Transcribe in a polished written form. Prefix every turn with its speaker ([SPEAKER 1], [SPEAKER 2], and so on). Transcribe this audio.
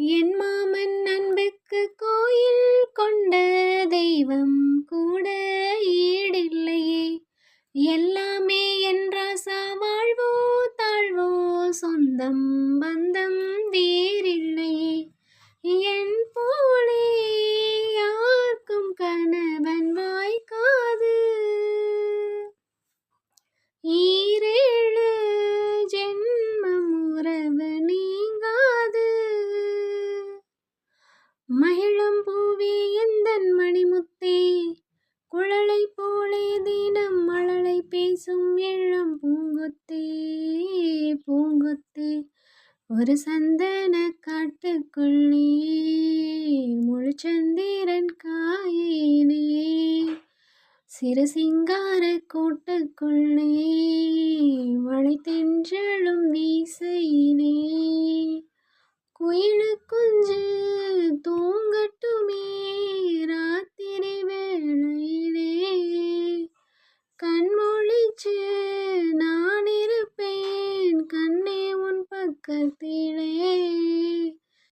[SPEAKER 1] என் மாமன் அன்புக்கு கோயில் கொண்ட தெய்வம் கூட ஈடில்லையே. எல்லாமே என் ராசா, வாழ்வோ தாழ்வோ சொந்தம் பந்தம் வேறில்லையே. என் போலே யாருக்கும் கணவன் வாய்க்காது. ஈரேழு ஜென்மம் உறவு நீங்காது. மகிழும் பூவே எந்தன் மணிமுத்தே, குழலை போலே தினம் மழலை பேசும் இளம் பூங்கொத்தே பூங்கொத்தே. ஒரு சந்தன காட்டுக்குள்ளே முழுச்சந்திரன் காயினே, சிறு சிங்கார கூட்டுக்குள்ளே மழை தென்றலும் வீசையினே. குயிலு குஞ்சு தூங்கட்டுமே ராத்திரி வேளையிலே, கண்மொழிச்சு நான் இருப்பேன் கண்ணே உன் பக்கத்தே.